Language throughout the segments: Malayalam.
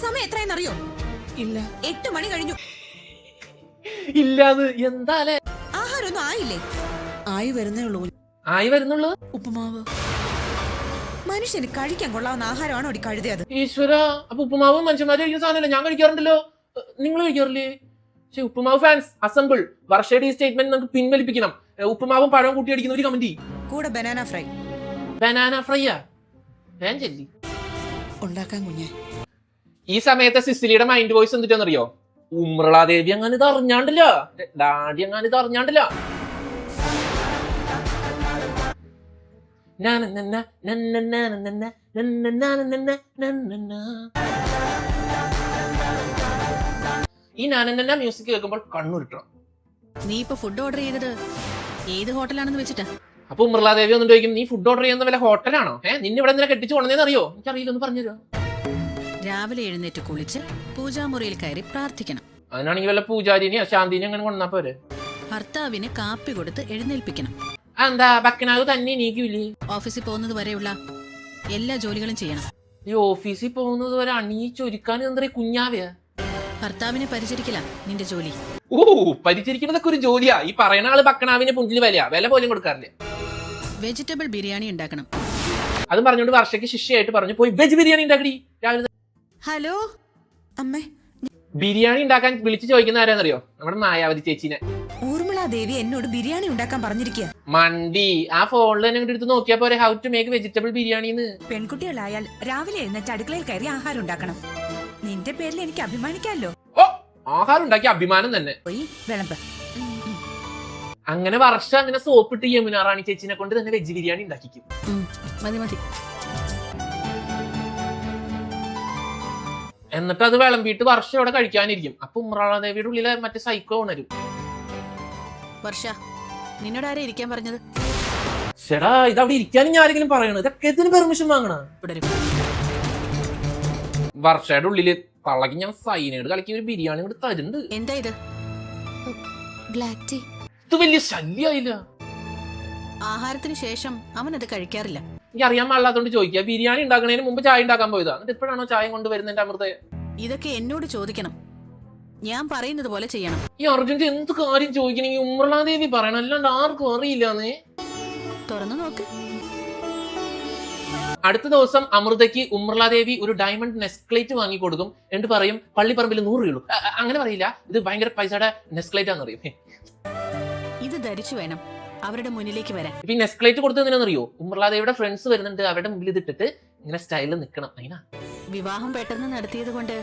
സമയം എത്രയെന്നറിയോ? ഇല്ല. 8 മണി കഴിഞ്ഞു. ഇല്ലാന്ന് എന്താലേ? ആഹാരമൊന്നും ആയില്ലേ? ആയി വരുന്നേ ഉള്ളൂ. ആയി വരുന്നുള്ളൂ. ഉപ്പുമാവ്. മനുഷ്യന് കഴിക്കാൻ കൊള്ളാവുന്ന ആഹാരമാണോ ഒടി കഴുതിയത്? ഈശ്വര, അപ്പൊ ഉപ്പുമാവ് മനുഷ്യന്മാര് കഴിക്കുന്ന സാധനമല്ല. ഞാൻ കഴിക്കാറുണ്ടല്ലോ. നിങ്ങൾ കഴിക്കാറില്ലേ? പക്ഷെ ഉപ്പുമാവ് ഫാൻസ് അസംബിൾ. വർഷയുടെ ഈ സ്റ്റേറ്റ്മെന്റ് നമുക്ക് പിൻവലിപ്പിക്കണം. ഉപ്പുമാവും പഴവും കൂട്ടി അടിക്കുന്ന ഒരു കമന്റ്. കൂടെ ബനാന ഫ്രൈ. ബനാന ഫ്രൈയാ? ഞാൻ ചെല്ലി ഉണ്ടാക്കാൻ കുഞ്ഞെ. ഈ സമയത്തെ സിസിലിയുടെ മൈൻഡ് വോയിസ് എന്തിട്ടാന്നറിയോ? ഉമ്രളാദേവി അങ്ങനെ ഇത് അറിഞ്ഞാണ്ടില്ല, ഡാഡി അങ്ങനെ ഇത് അറിഞ്ഞാണ്ടില്ല. ഈ നാനന്ന മ്യൂസിക് കേൾക്കുമ്പോൾ കണ്ണുരുട്ടണം. നീ ഇപ്പൊ ഫുഡ് ഓർഡർ ചെയ്തത് ഏത് ഹോട്ടലാണെന്ന് വെച്ചിട്ടാ? അപ്പൊ ഉമ്രളാദേവി ഒന്നും ചോദിക്കും, നീ ഫുഡ് ഓർഡർ ചെയ്യുന്ന വല്ല ഹോട്ടലാണോ? നിന്നെ ഇവിടെ എന്തിനാ കെട്ടിച്ചു കൊണ്ടെന്ന് അറിയോ? എനിക്കറിയില്ല, ഒന്ന് പറഞ്ഞുതരോ? രാവിലെ എഴുന്നേറ്റ് കുളിച്ച് പൂജാമുറിയിൽ കയറി പ്രാർത്ഥിക്കണം. അതിനാണെങ്കിൽ വല്ല പൂജാരിനെയോ ശാന്തിനെ അങ്ങനെ കൊണ്ടാ പോരെ. ഭർത്താവിന് കാപ്പി കൊടുത്ത് എഴുന്നേൽപ്പിക്കണം. എന്താ ഭക്കനാവ് തന്നെ നീക്കില്ലേ? ഓഫീസിൽ പോകുന്നത് വരെയുള്ള എല്ലാ ജോലികളും ചെയ്യണം. ഈ ഓഫീസിൽ പോകുന്നത് വരെ അണിയിച്ചൊരുക്കാൻ എന്താ കുഞ്ഞാവയാ? ഭർത്താവിനെ പരിചരിക്കില്ല നിന്റെ ജോലി. ഓ, പരിചരിക്കുന്നതൊക്കെ ഒരു ജോലിയാ. ഈ പറയുന്ന ആള് ഭക്കനാവിന് പുഞ്ചില് വില പോലും കൊടുക്കാറില്ല. വെജിറ്റബിൾ ബിരിയാണി ഉണ്ടാക്കണം. അതും പറഞ്ഞുകൊണ്ട് വർഷയ്ക്ക് ശിഷ്യയായിട്ട് പറഞ്ഞു, പോയി വെജ് ബിരിയാണി ഉണ്ടാക്കി രാവിലെ. ഹലോ അമ്മേ. ബിരിയാണി ഉണ്ടാക്കാൻ വിളിച്ചു ചോദിക്കുന്ന ആരാന്നറിയോ? നമ്മുടെ മായാവതി ചേച്ചീനെ. ഊർമിളാദേവി എന്നോട് ബിരിയാണി ഉണ്ടാക്കാൻ പറഞ്ഞിരിക്കുക. മണ്ടി, ആ ഫോണിൽ തന്നെ എടുത്ത് നോക്കിയാ പോരെ ഹൗ ടു മേക്ക് വെജിറ്റബിൾ ബിരിയാണിന്ന്. പെൺകുട്ടികളായാൽ രാവിലെ എഴുന്നേറ്റ് അടുക്കളയിൽ കയറി ആഹാരം ഉണ്ടാക്കണം. നിന്റെ പേരിൽ എനിക്ക് അഭിമാനിക്കാമല്ലോ. ഓ, ആഹാരം ഉണ്ടാക്കിയ അഭിമാനം തന്നെ. പോയി വിളമ്പ്. അങ്ങനെ വർഷം അങ്ങനെ സോപ്പിട്ട് യമുന റാണി ചേച്ചിനെ കൊണ്ട് തന്നെ വെജ് ബിരിയാണി ഉണ്ടാക്കിക്കും. മതി മതി. എന്നിട്ട് അത് വിളമ്പിയിട്ട് വർഷം അവിടെ കഴിക്കാനിരിക്കും. അപ്പൊ ഉമ്രാളദേവിയുടെ ഉള്ളിലെ മറ്റേ സൈക്കോ ഉണരും. വർഷ, നിന്നോട് ആരാ ഇരിക്കാൻ പറഞ്ഞത്? ചേടാ, ഇത് അവിടെ ഇരിക്കാനും ആരെങ്കിലും പറയണത്? ഇതൊക്കെ ഇതിന് പെർമിഷൻ വാങ്ങണ? വർഷയുടെ ഉള്ളില് പള്ളക്ക് ഞാൻ സൈനൈഡ് കലക്കി ഒരു ബിരിയാണി കൂടെ തരുന്നുണ്ട്. എന്താ ഇത്? Black tea. ഇത് വലിയ ശല്യായില്ല. ആഹാരത്തിന് ശേഷം അവൻ അത് കഴിക്കാറില്ല. എനിക്ക് അറിയാൻ പാടില്ലാത്തോണ്ട് ചോദിക്കുക. ബിരിയാണി ഉണ്ടാക്കുന്നതിന് മുമ്പ് ചായ ഉണ്ടാക്കാൻ പോയതാ. എന്നിട്ട് ഇപ്പോഴാണോ ചായ കൊണ്ടുവരുന്നതിന്റെ അമൃത? ഇതൊക്കെ എന്നോട് ചോദിക്കണം. ഞാൻ പറയുന്നത് പോലെ ചെയ്യണം. ഈ അർജുന്റെ എന്ത് കാര്യം ചോദിക്കണെങ്കിൽ ഉമ്രളാദേവി പറയണം, അല്ലാണ്ട് ആർക്കും അറിയില്ലാന്നേ. തുറന്നു നോക്ക്. അടുത്ത ദിവസം അമൃതയ്ക്ക് ഉമ്രളാദേവി ഒരു ഡയമണ്ട് നെസ്ക്ലേറ്റ് വാങ്ങി കൊടുക്കും. എന്നിട്ട് പറയും, പള്ളിപ്പറമ്പിൽ 100 രൂപയുള്ളൂ. അങ്ങനെ പറയില്ല, ഇത് ഭയങ്കര പൈസയുടെ നെസ്ക്ലേറ്റ് ആണെന്ന് അറിയും. ഇത് ധരിച്ചു വേണം അവരുടെ മുന്നിലേക്ക് വരാൻ. ഇപ്പൊ ഈ നെസ്ക്ലേറ്റ് കൊടുത്തതെന്നറിയോ? ഉമ്രളാദേവിയുടെ ഫ്രണ്ട്സ് വരുന്നുണ്ട്, അവരുടെ മുമ്പിൽ ഇതിട്ടിട്ട് ഇങ്ങനെ സ്റ്റൈലിൽ നിൽക്കണം. അതിനാ വിവാഹം പെട്ടെന്ന് നടത്തിയത് കൊണ്ട്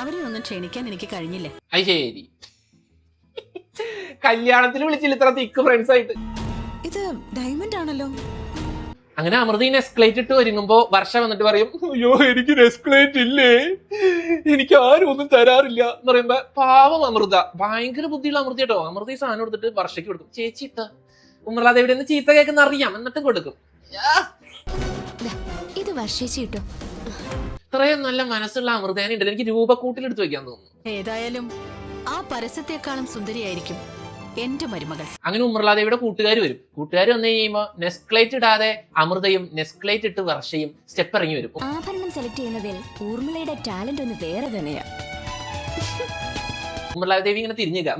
അവരെ ഒന്നും ക്ഷണിക്കാൻ എനിക്ക് കഴിഞ്ഞില്ല. അത് ശരി. കല്യാണത്തിന് വിളിച്ചില്ല ഇത്ര തിക്ക് ഫ്രണ്ട്സ് ആയിട്ട്. ഇത് ഡയമണ്ട് ആണല്ലോ. അങ്ങനെ അമൃത ഈ നെസ്ക്ലേറ്റ് ഇട്ട് ഒരുങ്ങുമ്പോ വർഷ വന്നിട്ട് പറയും, അയ്യോ എനിക്ക് നെസ്ക്ലേറ്റ് ഇല്ലേ, എനിക്ക് ആരും ഒന്നും തരാറില്ല എന്ന് പറയുമ്പോ പാവം അമൃത, ഭയങ്കര ബുദ്ധിയുള്ള അമൃത കേട്ടോ. അമൃത ഈ സാധനം എടുത്തിട്ട് വർഷയ്ക്ക് കൊടുക്കും. ചേച്ചി ഇട്ട ഉമ്രളാദേവിയുടെ നിന്ന് ചീത്ത കേൾക്കുന്ന അറിയാം, എന്നിട്ടും കൊടുക്കും. ഇത് വർഷേച്ചി കിട്ടോ. ഇത്രയും നല്ല മനസ്സുള്ള അമൃതേനെ ഉണ്ടല്ലോ, എനിക്ക് രൂപക്കൂട്ടിലെടുത്ത് വെക്കാൻ തോന്നുന്നു. ഏതായാലും ആ പരസ്യത്തെക്കാളും സുന്ദരിയായിരിക്കും എന്റെ മരുമകൾ. അങ്ങനെ ഉമ്രളാദേവിയുടെ കൂട്ടുകാർ വരും. കൂട്ടുകാർ വന്നു കഴിയുമ്പോ നെസ്ക്ലേറ്റ് ഇടാതെ അമൃതയും നെസ്ക്ലേറ്റ് ഇട്ട് വർഷയും സ്റ്റെപ്പ് ഇറങ്ങി വരും. ആഭരണം സെലക്ട് ചെയ്യുന്നതിൽ ഊർമിളയുടെ ടാലന്റ് ഒന്ന് വേറെ തന്നെയാ. ഉമ്രളാദേവി ഇങ്ങനെ തിരിഞ്ഞുക,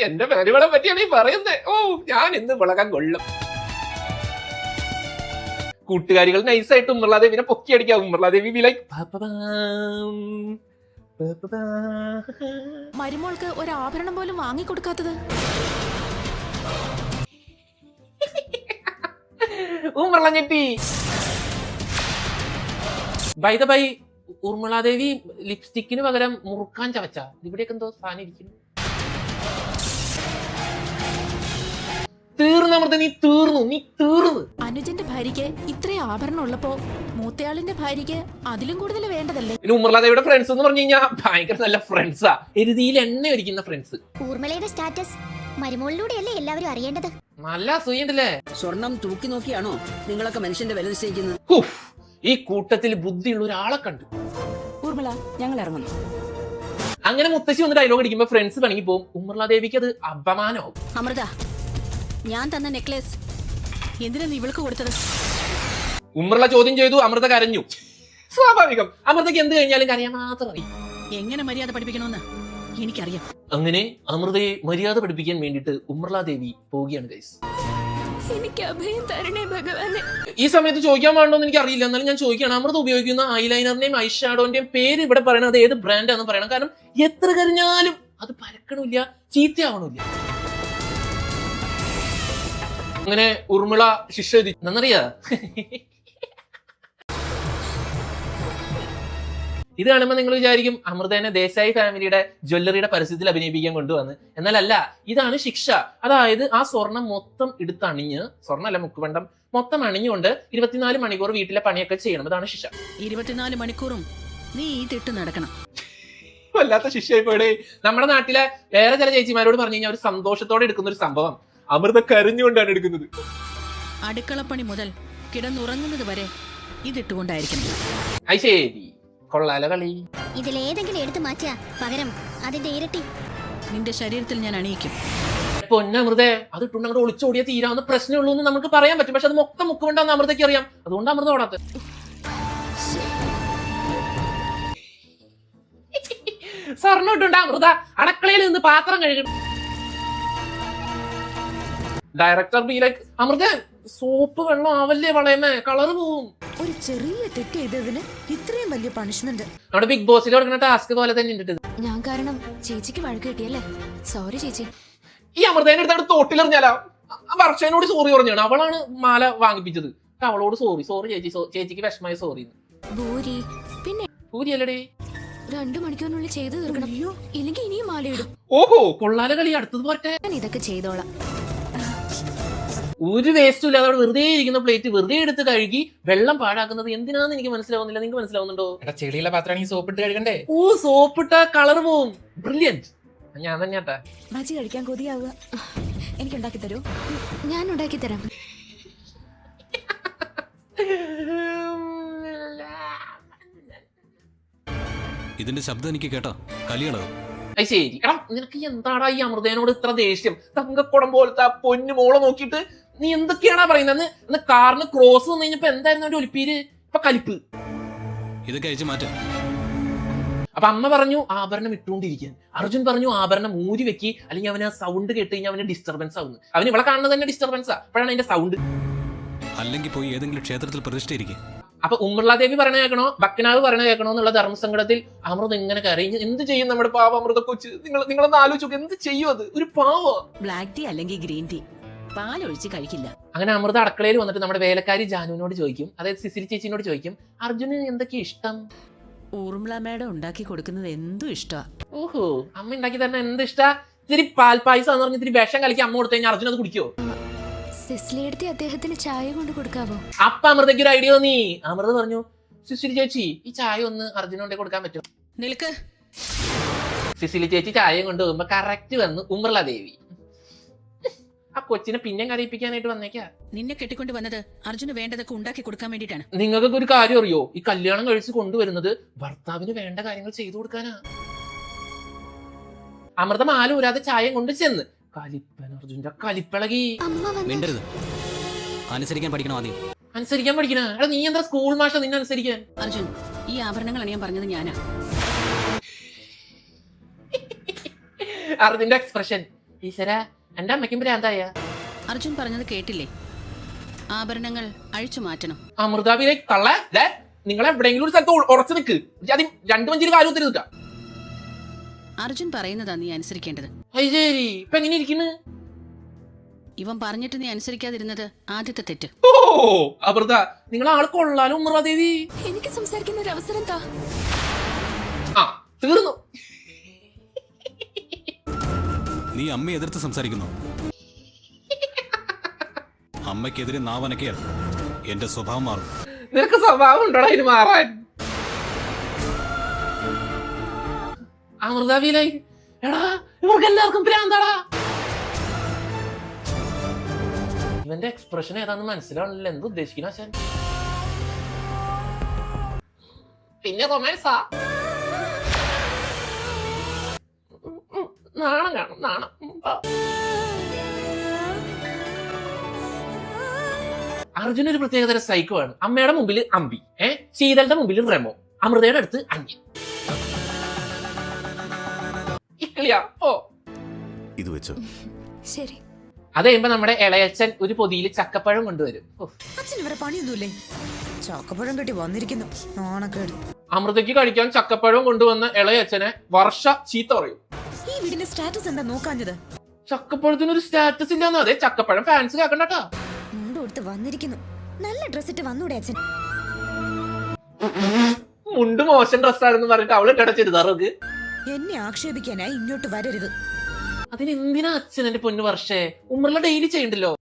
എന്റെ പരിപാടിയെ പറ്റിയാണ് ഈ പറയുന്നത്. ഓ, ഞാൻ ഇന്ന് വിളകാൻ കൊള്ളും. കൂട്ടുകാരികൾ നൈസായിട്ട് ഉമ്രളാദേവിനെ പൊക്കി അടിക്കാം. ഉമ്രളാദേവി മരുമോൾക്ക് ഒരു ആഭരണം പോലും വാങ്ങിക്കൊടുക്കാത്തത്. ഉമ്രളഞ്ഞെട്ടി. ബൈ ദ ബൈ, ഉർമിളാദേവി ലിപ്സ്റ്റിക്കിന് പകരം മുറുക്കാൻ ചവച്ച. ഇവിടെയൊക്കെ എന്തോ സാധനം ഇരിക്കുന്നു. തീർന്നു അമൃത, നീ തീർന്നു. അനുജന്റെ ഭാര്യക്ക് ഇത്രയും ആഭരണം ഉള്ളപ്പോ മൂത്തയാളിന്റെ ഭാര്യക്ക് അതിലും കൂടുതൽ വേണ്ടതല്ലേ? പിന്നെ ഉമ്രളാദേവിയുടെ ഫ്രണ്ട്സ് എന്ന് പറഞ്ഞു കഴിഞ്ഞാൽ ഭയങ്കര നല്ല ഫ്രണ്ട്സാ. എരുതിയിൽ എണ്ണ ഒരിക്കുന്ന ഫ്രണ്ട്സ്. ഊർമിളയുടെ സ്റ്റാറ്റസ് മരുമോളിലൂടെയല്ലേ എല്ലാവരും അറിയേണ്ടത്. നല്ല അസൂയുണ്ടല്ലേ? സ്വർണം തൂക്കി നോക്കിയാണോ നിങ്ങളൊക്കെ മനുഷ്യന്റെ വില നിശ്ചയിക്കുന്നത്? ഈ കൂട്ടത്തിൽ ബുദ്ധിയുള്ള ഒരാളെ കണ്ടു. ഊർമിള, ഞങ്ങൾ ഇറങ്ങുന്നു. അങ്ങനെ മുത്തശ്ശി വന്ന് ഡയലോഗ് അടിക്കുമ്പോ ഫ്രണ്ട്സ് പണിക്ക് പോകും. ഉമ്രളാദേവിക്ക് അത് അപമാനമാവും. അമൃത, ഞാൻ തന്ന നെക്ലേസ് എന്തിനാ നീ ഇവൾക്ക് കൊടുത്തത്? ഉമ്രള ചോദ്യം ചെയ്തു, അമൃത കരഞ്ഞു. സ്വാഭാവികം. അമൃതയ്ക്ക് എന്ത് കഴിഞ്ഞാലും കരയാൻ മാത്രം അറിയാം. എങ്ങനെ മര്യാദ പഠിപ്പിക്കണമെന്ന് എനിക്കറിയാം. അങ്ങനെ അമൃതയെ മര്യാദ പഠിപ്പിക്കാൻ വേണ്ടിയിട്ട് ഉമ്മർല ദേവി പോവുകയാണ് ഗൈസ്. എനിക്ക് അഭയം തരണേ ഭഗവാനെ. ഈ സമയത്ത് ചോദിക്കാൻ പാടുണ്ടോന്ന് എനിക്ക് അറിയില്ല, എന്നാലും ഞാൻ ചോദിക്കുകയാണ്. അമൃത ഉപയോഗിക്കുന്ന ഐലൈനറിന്റെയും ഐ ഷാഡോന്റെയും പേര് ഇവിടെ പറയണത് ഏത് ബ്രാൻഡാന്ന് പറയണം. കാരണം എത്ര കരഞ്ഞാലും അത് പരക്കണില്ല, ചീത്തയാവണില്ല. അങ്ങനെ ഉർമിള ശിക്ഷ എന്നറിയാ. ഇത് കാണുമ്പോൾ നിങ്ങൾ വിചാരിക്കും അമൃതേനെ ദേശായി ഫാമിലിയുടെ ജ്വല്ലറിയുടെ പരസ്യത്തിൽ അഭിനയിപ്പിക്കാൻ കൊണ്ടുവന്ന്. എന്നാലല്ല, ഇതാണ് ശിക്ഷ. അതായത് ആ സ്വർണം മൊത്തം എടുത്തണിഞ്ഞ്, സ്വർണ്ണമല്ല മുക്കുവണ്ടം മൊത്തം അണിഞ്ഞുകൊണ്ട് 24 മണിക്കൂർ വീട്ടിലെ പണിയൊക്കെ ചെയ്യണം. ഇതാണ് ശിക്ഷ. 24 മണിക്കൂറും നീ ഈ തിട്ട് നടക്കണം. വല്ലാത്ത ശിക്ഷയായി പോടെ. നമ്മുടെ നാട്ടിലെ വേറെ ചില ചേച്ചിമാരോട് പറഞ്ഞു കഴിഞ്ഞാൽ ഒരു സന്തോഷത്തോടെ എടുക്കുന്ന ഒരു സംഭവം അമൃത കരഞ്ഞുകൊണ്ടാണ് എടുക്കുന്നത്. അടുക്കളപ്പണി മുതൽ കിടന്നുറങ്ങുന്നത് വരെ ഇതിട്ടുകൊണ്ടായിരിക്കണം. അത് ശരി, കൊള്ളാല കളി. ഇതിലേതെങ്കിലും എടുത്തു മാറ്റിയാ പകരം അതിന്റെ ഇരട്ടി നിന്റെ ശരീരത്തിൽ ഞാൻ അണിയിക്കും. പൊന്നമൃതേ, അത് ഇട്ടുകൊണ്ട് അങ്ങോട്ട് ഒളിച്ചോടിയാൽ തീരാവുന്ന പ്രശ്നമുള്ളൂ എന്ന് നമുക്ക് പറയാൻ പറ്റും. പക്ഷെ അത് മൊത്തം മുക്കുകൊണ്ടാന്ന് അമൃതയ്ക്ക് അറിയാം. അതുകൊണ്ട് അമൃത ഓടാത്ത. സ്വർണ്ണം ഇട്ടുണ്ട് അമൃത അടുക്കളയിൽ നിന്ന് പാത്രം കഴുകണം. Director be like, Amrita soap വെള്ളം ആവല്ലേ വളയമേ, കളറ് പോവും. ഒരു ചെറിയ തെറ്റ് ചെയ്തതിന് ഇത്രയും വലിയ പണിഷ്മെന്റ്. നമ്മുടെ ബിഗ് ബോസിൽ കൊടുക്കുന്ന ടാസ്ക് പോലെ തന്നെ ഉണ്ട്. ഞാൻ കാരണം ചേച്ചിക്ക് വഴക്ക് കിട്ടിയല്ലേ? സോറി ചേച്ചി. ഈ അമൃതേന്റെ അടുത്ത് തോട്ടിലെറിഞ്ഞാലോ? വർഷേനോട് സോറി പറഞ്ഞാണ്. അവളാണ് മാല വാങ്ങിപ്പിച്ചത്. അവളോട് സോറി ചേച്ചി, ചേച്ചിക്ക് വിഷമായി സോറി. ഭൂരി പിന്നെ പൂരി അല്ലടേ. 2 മണിക്കൂറിനുള്ളിൽ ചെയ്തു തീർക്കണം. ഇല്ലെങ്കിൽ ഇനിയും മാലയിടും. ഓഹോ, കൊള്ളാല കളി. അടുത്തത് പോട്ടെ. ഞാൻ ഇതൊക്കെ ചെയ്തോളാം. ഒരു വേസ്റ്റും ഇല്ലാതെ അവിടെ വെറുതെ ഇരിക്കുന്ന പ്ലേറ്റ് വെറുതെ എടുത്ത് കഴുകി വെള്ളം പാഴാക്കുന്നത് എന്തിനാന്ന് എനിക്ക് മനസ്സിലാവുന്നില്ല. നിങ്ങൾക്ക് മനസ്സിലാവുന്നുണ്ടോ? ചെളിയുള്ള പാത്രമാണെങ്കിൽ സോപ്പിട്ട് കഴുകണ്ടേ? ഓ, സോപ്പിട്ട കളർ പോവും. ബ്രില്യന്റ്. ഞാൻ തന്നെയാട്ടാ. ബജി കഴിക്കാൻ കൊതിയാവുക. എനിക്ക് ഉണ്ടാക്കി തരൂ. ഞാൻ ഉണ്ടാക്കി തരാം. ഇതിന്റെ ശബ്ദം എനിക്ക് കേട്ടോ, കലികളോ? അത് ശരി. എടാ, നിനക്ക് എന്താടാ ഈ അമൃതേനോട് ഇത്ര ദേഷ്യം? തങ്കക്കുടം പോലത്തെ ആ പൊന്നു മോളെ നോക്കിയിട്ട് നീ എന്തൊക്കെയാണാ പറയുന്നത്? അന്ന് കാറിന് ക്രോസ് വന്നു കഴിഞ്ഞപ്പോ എന്തായിരുന്നു അവന്റെ ഒലിപ്പീര്? ഇപ്പൊ കലിപ്പ്. ഇതൊക്കെ അയച്ചു മാറ്റാം. അപ്പൊ അമ്മ പറഞ്ഞു ആഭരണം ഇട്ടുകൊണ്ടിരിക്കാൻ. അർജുൻ പറഞ്ഞു ആഭരണം മൂരി വെക്കി, അല്ലെങ്കിൽ അവന് ആ സൗണ്ട് കേട്ട് കഴിഞ്ഞാൽ അവന് ഡിസ്റ്റർബൻസ് ആവുന്നു. അവന് ഇവിടെ കാണുന്നത് തന്നെ ഡിസ്റ്റർബൻസാ. അപ്പോഴാണ് അതിന്റെ സൗണ്ട്. അല്ലെങ്കിൽ പോയി ഏതെങ്കിലും ക്ഷേത്രത്തിൽ പ്രതിഷ്ഠയിരിക്കും. അപ്പൊ ഉമ്മർല ദേവി പറയണ കേൾക്കണോ, ബക്കനാവ് പറയണ കേൾക്കണോ എന്നുള്ള ധർമ്മസങ്കടത്തിൽ അമൃത ഇങ്ങനെ കരയും. എന്ത് ചെയ്യും നമ്മുടെ പാവ അമൃത കൊച്ച്? നിങ്ങളൊന്ന് ആലോചിച്ചു നോക്ക്, എന്ത് ചെയ്യും അത്? ഒരു പാവ. ബ്ലാക്ക് ടീ അല്ലെങ്കിൽ ഗ്രീൻ ടീ പാലൊഴിച്ച് കഴിക്കില്ല. അങ്ങനെ അമൃത അടുക്കളയിൽ വന്നിട്ട് നമ്മുടെ വേലക്കാരി ജാനുവിനോട് ചോദിക്കും, അതായത് സിസിലി ചേച്ചിനോട് ചോദിക്കും, അർജുന് എന്തൊക്കെയാ ഇഷ്ടം? ഊർമിള മേഡം ഉണ്ടാക്കി കൊടുക്കുന്നത് എന്തും ഇഷ്ടമാ. ഓഹോ, അമ്മ ഉണ്ടാക്കി തന്നെ എന്ത് ഇഷ്ടാ? ഇത്തിരി പാൽപ്പായസം എന്ന് പറഞ്ഞ് ഇത്തിരി വിഷം കലക്കി അമ്മ കൊടുത്തു കഴിഞ്ഞാൽ അർജുൻ അത് കുടിക്കോ? സിസ്ലിയെടുത്ത് അദ്ദേഹത്തിന് ചായ കൊണ്ട് കൊടുക്കാവോ? അപ്പൊ അമൃതയ്ക്ക് ഒരു ഐഡിയ തോന്നി. അമൃത പറഞ്ഞു, സിസിലി ചേച്ചി ഈ ചായ ഒന്ന് അർജുനോടെ കൊടുക്കാൻ പറ്റും? നിൽക്ക്. സിസിലി ചേച്ചി ചായയും കൊണ്ട് പോകുമ്പോ കറക്റ്റ് വന്ന് ഉമ്മർല ദേവി. ആ കൊച്ചിനെ പിന്നെയും കരയിപ്പിക്കാനായിട്ട് വന്നേക്കാ. നിന്നെ കെട്ടിക്കൊണ്ട് വന്നത് അർജുന് വേണ്ടതൊക്കെ ഉണ്ടാക്കി കൊടുക്കാൻ വേണ്ടിട്ടാണ്. നിങ്ങൾക്കൊക്കെ ഒരു കാര്യം അറിയോ? ഈ കല്യാണം കഴിച്ച് കൊണ്ടുവരുന്നത് ഭർത്താവിന് വേണ്ട കാര്യങ്ങൾ ചെയ്തു കൊടുക്കാനാ. അമൃത മാല ഊരാതെ ചായയും കൊണ്ട് ചെന്ന് കലിപ്പൻ അർജുന്റെ കലിപ്പിളകി. മിണ്ടരുത്, അനുസരിക്കാൻ പഠിക്കണം ആദ്യം. അനുസരിക്കാൻ പഠിക്കണ? എടാ നീ എന്താ സ്കൂൾ മാഷ നിന്നെ അനുസരിക്കാൻ? അർജുൻ, ഈ ആഭരണങ്ങൾ അണിയാൻ പറഞ്ഞത് ഞാനാ. അർജുന്റെ എക്സ്പ്രഷൻ, ഈശ്വര എന്റെ അമ്മയ്ക്കും ഭ്രാന്തായ. അർജുൻ പറഞ്ഞത് കേട്ടില്ലേ? ആഭരണങ്ങൾ അഴിച്ചു മാറ്റണം. അമൃതാവിലേക്ക് തള്ള. നിങ്ങൾ എവിടെയെങ്കിലും ഒരു സ്ഥലത്ത് ഉറച്ചു നിൽക്ക്. ആദ്യം 2 മഞ്ചിരി കാര്യം ഒത്തിരി. അർജുൻ പറയുന്നതാ നീ അനുസരിക്കേണ്ടത്. ശരി, ഇപ്പൊ എങ്ങനെ ഇരിക്കുന്നു? ഇവൻ പറഞ്ഞിട്ട് നീ അനുസരിക്കാതിരുന്നത് ആദ്യത്തെ തെറ്റ്. ഓ അമൃത, നിങ്ങൾ ആള് കൊള്ളാലോ ഉമ്മർല ദേവി. എനിക്ക് സംസാരിക്കുന്ന ഒരു അവസരം താ. ആ തീർന്നു. നീ അമ്മയെ എതിർത്ത് സംസാരിക്കുന്നു. അമ്മയ്ക്കെതിരെ നാവനക്കിയാൽ എന്റെ സ്വഭാവം മാറും. നിനക്ക് സ്വഭാവം ഉണ്ടോടാ ഇതിന് മാറാൻ? അമൃതാവിയിലായി. എടാ ഇവർക്ക് എല്ലാവർക്കും ഭ്രാന്താടാ. ഇവന്റെ എക്സ്പ്രഷൻ ഏതാണെന്ന് മനസ്സിലാവണില്ല. എന്ത് ഉദ്ദേശിക്കുന്ന ആശാൻ? പിന്നെ റൊമാൻസാ. നാണം കാണും, നാണം. അർജുന ഒരു പ്രത്യേകതര സൈക്കോ ആണ്. അമ്മയുടെ മുമ്പിൽ അമ്പി, ശീതളുടെ മുമ്പിൽ റെമോ, അമൃതയുടെ അടുത്ത് അന്യ. ഇക്കളിയാ ഓ ഇത് വെച്ചോ. ശരി. അത് കഴിയുമ്പോ നമ്മുടെ ഇളയച്ചൻ ഒരു പൊതിയിൽ ചക്കപ്പഴം കൊണ്ടുവരും. അച്ഛൻ ഇവരെ പണിയൊന്നുമില്ലേ? ചാക്കപ്പഴം കെട്ടി വന്നിരിക്കുന്നു. നാണക്കേട്. അമൃതയ്ക്ക് കഴിക്കാൻ ചക്കപ്പഴം കൊണ്ടുവന്ന ഇളയച്ചനെ വർഷ ചീത്ത പറയും. ഈ വീടിന്റെ സ്റ്റാറ്റസ് എന്താ നോക്കാഞ്ഞത്? ചക്കപ്പഴത്തിനൊരു സ്റ്റാറ്റസ് ഇല്ലാന്ന്. അതെ, ചക്കപ്പഴം ഫാൻസ് ആക്കണ്ടാ. മുണ്ട് കൊടുത്ത് വന്നിരിക്കുന്നു. നല്ല ഡ്രസ് ഇട്ട് വന്നൂടെ അച്ഛൻ? മുണ്ട് മോശം ഡ്രസ്സാണെന്ന് പറഞ്ഞിട്ട് അവള് ഇട്ടടച്ചിരുതാറോക്ക്. എന്നെ ആക്ഷേപിക്കാനായി ഇങ്ങോട്ട് വരരുത്. അതിനെന്തിനാ അച്ഛൻ എന്റെ പൊന്നു വർഷേ? ഉമ്മറില ഡെയിലി ചെയ്യണ്ടല്ലോ.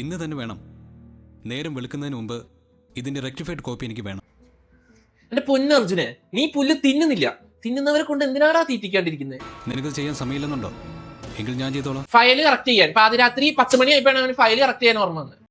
ഇന്ന് തന്നെ വേണം. നേരം വെളുക്കുന്നതിന് മുമ്പ് ഇതിന്റെ റെക്ടിഫൈഡ് കോപ്പി എനിക്ക് വേണം. എന്റെ പൊന്നു അർജുനെ, നീ പുല്ല് തിന്നുന്നില്ല. തിന്നുന്നവരെ കൊണ്ട് എന്തിനാടാ തീറ്റിക്കാണ്ടിരിക്കുന്നത്? നിനക്കത് ചെയ്യാൻ സമയമില്ലെന്നുണ്ടോ? എങ്കിൽ ഞാൻ ചെയ്തോളാം. ഫയല് കറക്റ്റ് ചെയ്യാൻ പാതിരാത്രി 10 മണി ആയിപ്പോഴാണ് അവന് ഫയല് കറക്റ്റ് ചെയ്യാൻ ഓർമ്മ വന്നത്.